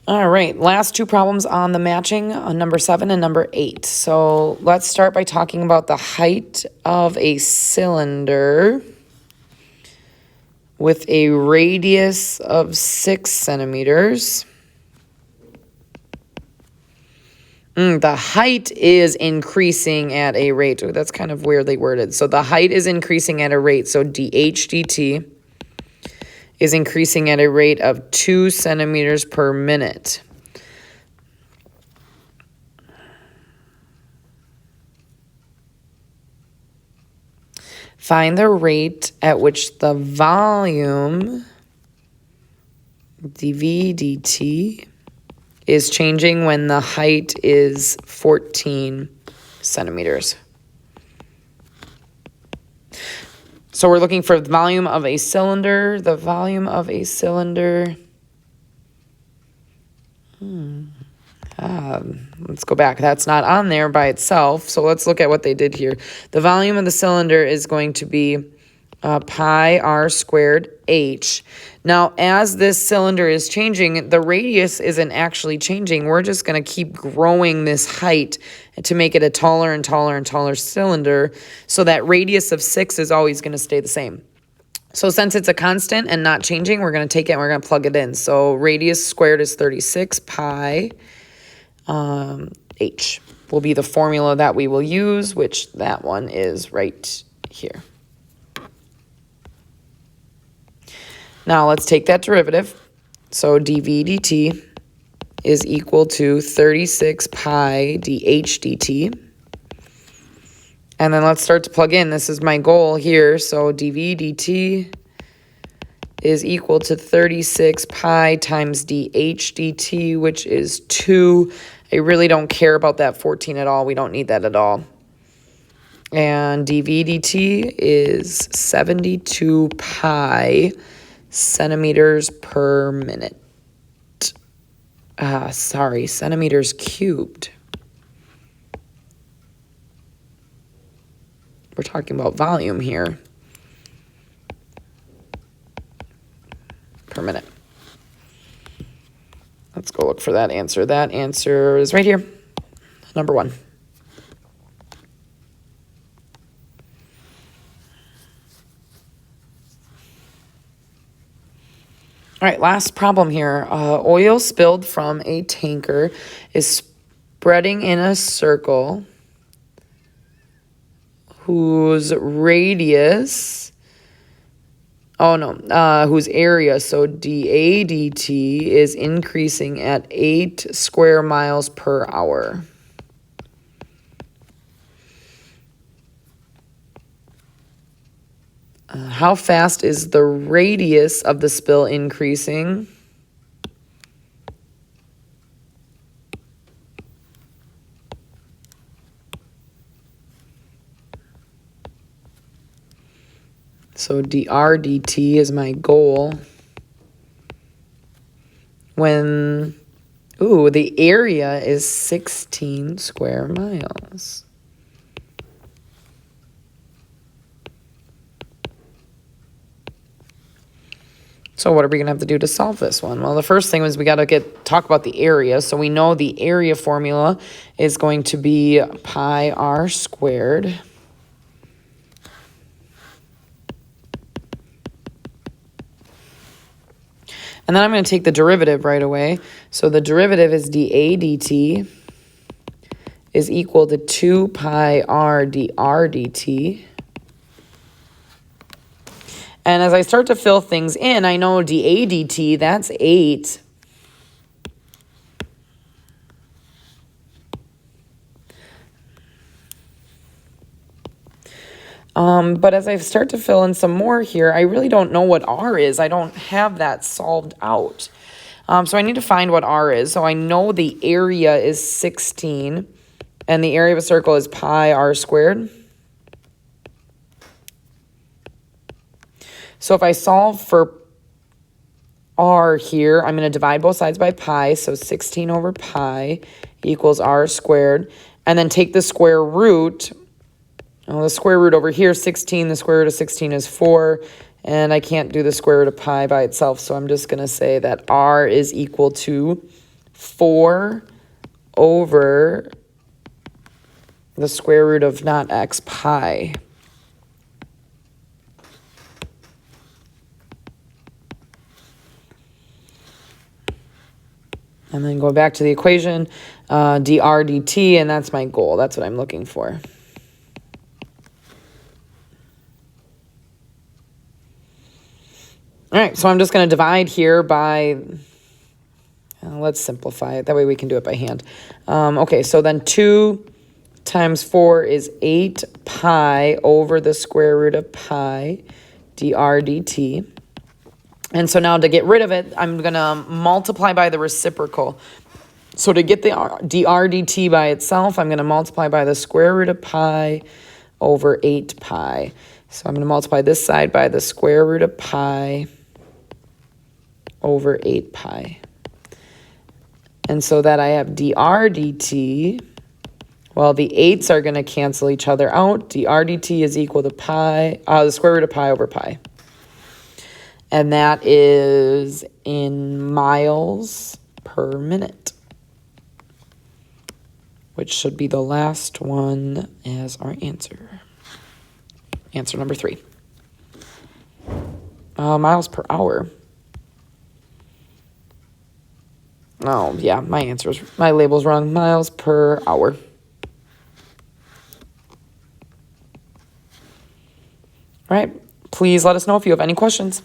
All right, last two problems on the matching, number 7 and number 8. So let's start by talking about the height of a cylinder with a radius of 6 centimeters. The height is increasing at a rate. Ooh, that's kind of weirdly worded. So the height is increasing at a rate. So dh dt is increasing at a rate of 2 centimeters per minute. Find the rate at which the volume, dv dt, is changing when the height is 14 centimeters. So we're looking for the volume of a cylinder. The volume of a cylinder. Let's go back. That's not on there by itself. So let's look at what they did here. The volume of the cylinder is going to be pi r squared h. Now, as this cylinder is changing, the radius isn't actually changing. We're just going to keep growing this height to make it a taller and taller and taller cylinder. So that radius of 6 is always going to stay the same. So since it's a constant and not changing, we're going to take it and we're going to plug it in. So radius squared is 36 pi h will be the formula that we will use, which that one is right here. Now let's take that derivative. So dv dt is equal to 36 pi dh dt. And then let's start to plug in. This is my goal here. So dv dt is equal to 36 pi times dh dt, which is 2. I really don't care about that 14 at all. We don't need that at all. And dv dt is 72 pi centimeters per minute. Centimeters cubed. We're talking about volume here. Per minute. Let's go look for that answer. That answer is right here. Number 1. All right, last problem here. Oil spilled from a tanker is spreading in a circle whose radius, whose area, so dA dt is increasing at 8 square miles per hour. How fast is the radius of the spill increasing? So dr dt is my goal. When, the area is 16 square miles. So what are we going to have to do to solve this one? Well, the first thing is we got to talk about the area. So we know the area formula is going to be pi r squared. And then I'm going to take the derivative right away. So the derivative is dA dt is equal to 2 pi r dr dt. And as I start to fill things in, I know dA dt, that's 8. But as I start to fill in some more here, I really don't know what r is. I don't have that solved out. So I need to find what r is. So I know the area is 16, and the area of a circle is pi r squared. So if I solve for r here, I'm going to divide both sides by pi. So 16 over pi equals r squared. And then take the square root. Well, the square root over here, 16. The square root of 16 is 4. And I can't do the square root of pi by itself. So I'm just going to say that r is equal to 4 over the square root of not x, pi. And then go back to the equation, dr dt, and that's my goal. That's what I'm looking for. All right, so I'm just going to divide here by, let's simplify it. That way we can do it by hand. Okay, so then 2 times 4 is 8 pi over the square root of pi, dr dt. And so now to get rid of it, I'm going to multiply by the reciprocal. So to get the dr dt by itself, I'm going to multiply by the square root of pi over 8 pi. So I'm going to multiply this side by the square root of pi over 8 pi. And so that I have dr dt. Well, the 8s are going to cancel each other out. Dr dt is equal to pi, the square root of pi over pi. And that is in miles per minute, which should be the last one as our answer. Answer number 3. Miles per hour. Oh, yeah, my label's wrong. Miles per hour. All right, please let us know if you have any questions.